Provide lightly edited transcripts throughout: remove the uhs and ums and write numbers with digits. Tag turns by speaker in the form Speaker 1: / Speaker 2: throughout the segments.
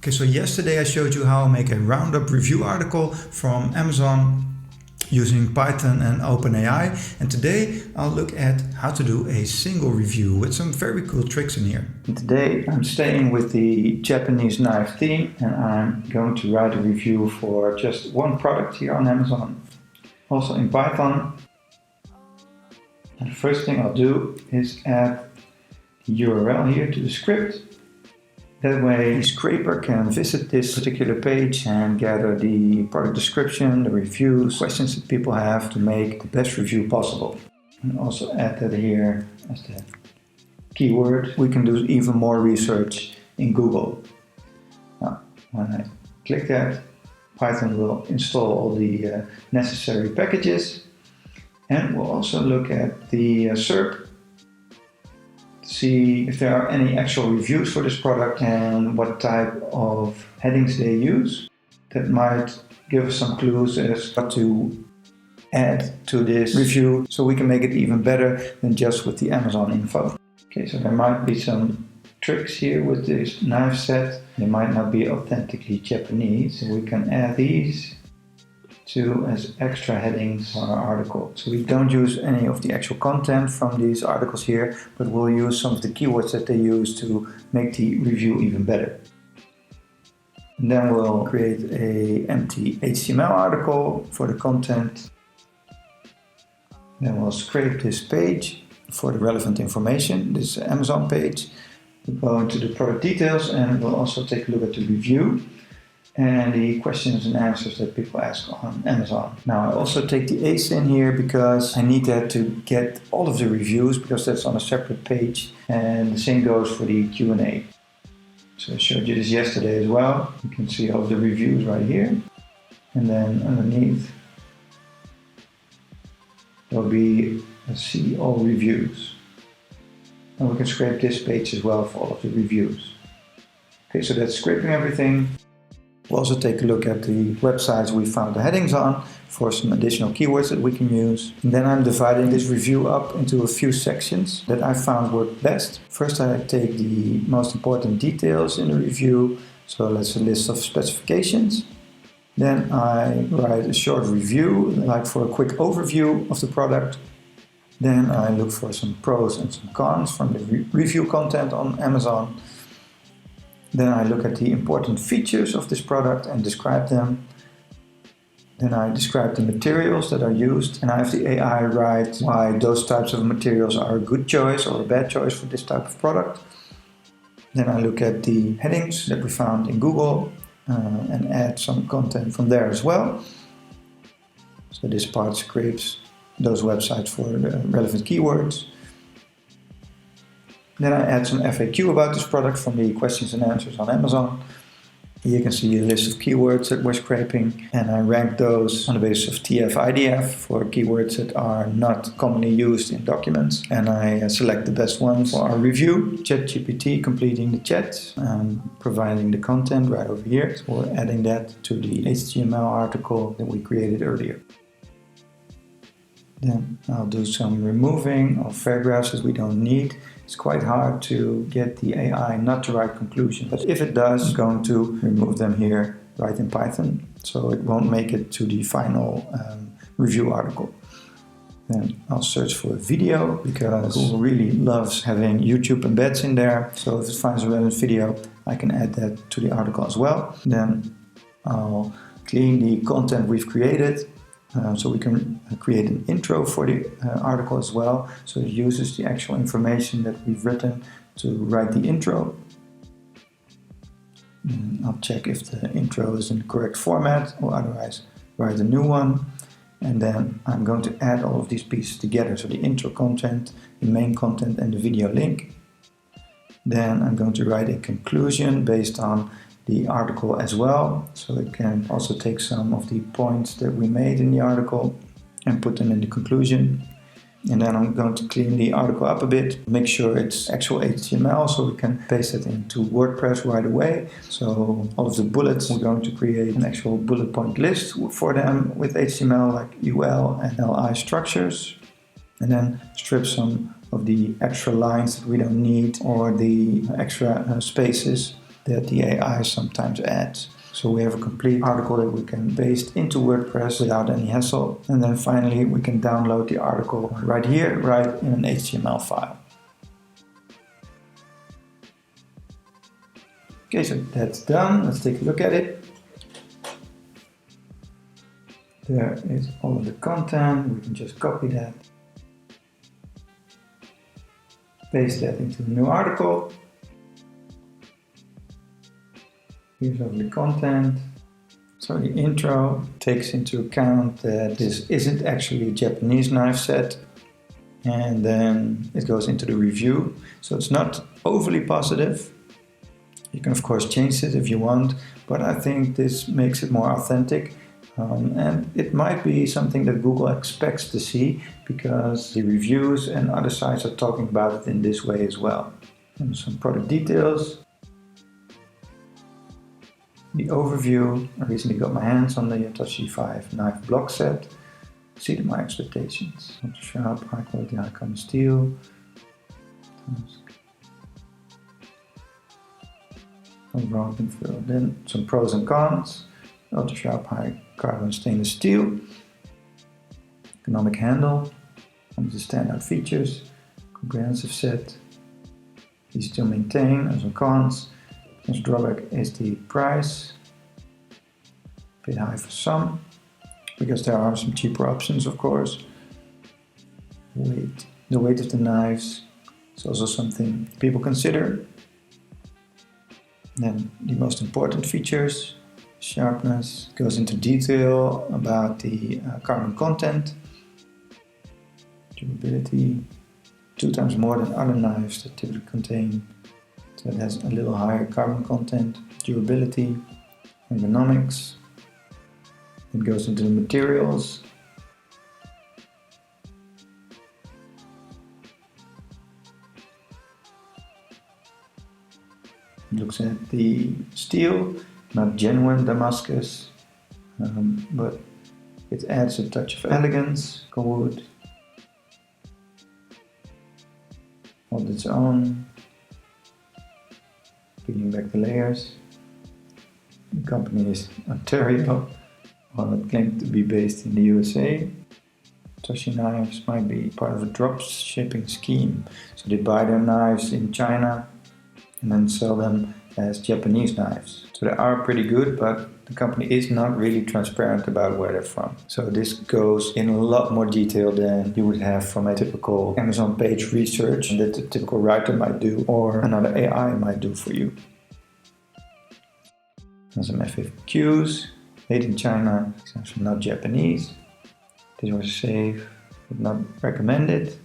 Speaker 1: Okay, so yesterday I showed you how I make a roundup review article from Amazon using Python and OpenAI, and today I'll look at how to do a single review with some very cool tricks in here. And today I'm staying with the Japanese knife theme, and I'm going to write a review for just one product here on Amazon, also in Python. And the first thing I'll do is add the URL here to the script. That way the scraper can visit this particular page and gather the product description, the reviews, questions that people have to make the best review possible. And also add that here as the keyword. We can do even more research in Google. Now, when I click that, Python will install all the necessary packages, and we'll also look at the SERP. See if there are any actual reviews for this product and what type of headings they use. That might give us some clues as what to add to this review so we can make it even better than just with the Amazon info. Okay, so there might be some tricks here with this knife set. They might not be authentically Japanese, so we can add these as extra headings on our article. So we don't use any of the actual content from these articles here, but we'll use some of the keywords that they use to make the review even better. And then we'll create an empty HTML article for the content. Then we'll scrape this page for the relevant information, this Amazon page. We'll go into the product details, and we'll also take a look at the review and the questions and answers that people ask on Amazon. Now I also take the ASIN here because I need that to get all of the reviews, because that's on a separate page, and the same goes for the Q&A. So I showed you this yesterday as well. You can see all of the reviews right here, and then underneath there'll be a see all reviews, and we can scrape this page as well for all of the reviews. Okay, so that's scraping everything. We'll also take a look at the websites we found the headings on for some additional keywords that we can use. And then I'm dividing this review up into a few sections that I found work best. First, I take the most important details in the review, so that's a list of specifications. Then I write a short review, like for a quick overview of the product. Then I look for some pros and some cons from the review content on Amazon. Then I look at the important features of this product and describe them. Then I describe the materials that are used, and I have the AI write why those types of materials are a good choice or a bad choice for this type of product. Then I look at the headings that we found in Google and add some content from there as well. So this part scrapes those websites for the relevant keywords. Then I add some FAQ about this product from the questions and answers on Amazon. Here you can see a list of keywords that we're scraping, and I rank those on the basis of TF-IDF for keywords that are not commonly used in documents. And I select the best ones for our review. ChatGPT completing the chat and providing the content right over here. So we're adding that to the HTML article that we created earlier. Then I'll do some removing of paragraphs that we don't need. It's quite hard to get the AI not to write conclusions, but if it does, I'm going to remove them here right in Python, so it won't make it to the final review article. Then I'll search for a video, because Google really loves having YouTube embeds in there, so if it finds a relevant video, I can add that to the article as well. Then I'll clean the content we've created. So we can create an intro for the article as well, so it uses the actual information that we've written to write the intro. And I'll check if the intro is in the correct format, or otherwise write a new one. And then I'm going to add all of these pieces together, so the intro content, the main content, and the video link. Then I'm going to write a conclusion based on the article as well, so it can also take some of the points that we made in the article and put them in the conclusion. And then I'm going to clean the article up a bit, make sure it's actual HTML, so we can paste it into WordPress right away. So all of the bullets, we're going to create an actual bullet point list for them with HTML, like UL and LI structures, and then strip some of the extra lines that we don't need, or the extra spaces. that the AI sometimes adds. So we have a complete article that we can paste into WordPress without any hassle. And then finally we can download the article right here, right in an HTML file. Okay, so that's done. Let's take a look at it. There is all of the content. We can just copy that, paste that into the new article. Here's all the content. So the intro takes into account that this isn't actually a Japanese knife set. And then it goes into the review. So it's not overly positive. You can of course change it if you want, but I think this makes it more authentic. And it might be something that Google expects to see because the reviews and other sites are talking about it in this way as well. And some product details. The overview. I recently got my hands on the Hitachi 5 knife block set. Exceeded my expectations. Ultra sharp, high quality, high carbon steel. Overall info. Then some pros and cons. Ultra sharp, high carbon stainless steel. Economic handle. Some of the standout features. Comprehensive set. Easy to maintain. And some cons. Most drawback is the price. A bit high for some, because there are some cheaper options, of course. The weight of the knives is also something people consider. Then the most important features, sharpness, goes into detail about the carbon content, durability, 2 times more than other knives that typically contain. So it has a little higher carbon content, durability, ergonomics. It goes into the materials. It looks at the steel, not genuine Damascus, but it adds a touch of elegance, wood, on its own. Peeling back the layers. The company is Ontario, while it claimed to be based in the USA. Hitachi knives might be part of a drop shipping scheme. So they buy their knives in China and then sell them as Japanese knives. So they are pretty good, but the company is not really transparent about where they're from. So this goes in a lot more detail than you would have from a typical Amazon page research that the typical writer might do or another AI might do for you. And some FAQs, made in China, not Japanese. These were safe, but not recommended.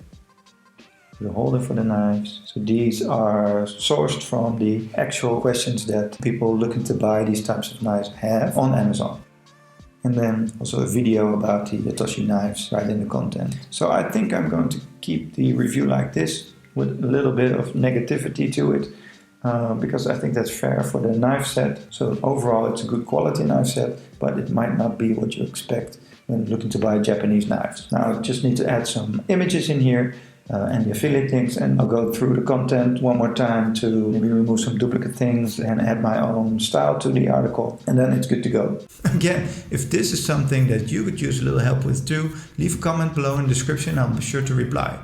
Speaker 1: The holder for the knives. So these are sourced from the actual questions that people looking to buy these types of knives have on Amazon. And then also a video about the Hitachi knives right in the content. So I think I'm going to keep the review like this with a little bit of negativity to it. Because I think that's fair for the knife set. So overall it's a good quality knife set, but it might not be what you expect when looking to buy Japanese knives. Now I just need to add some images in here and the affiliate links, and I'll go through the content one more time to maybe remove some duplicate things and add my own style to the article, and then it's good to go. Again, if this is something that you could use a little help with too, leave a comment below in the description, I'll be sure to reply.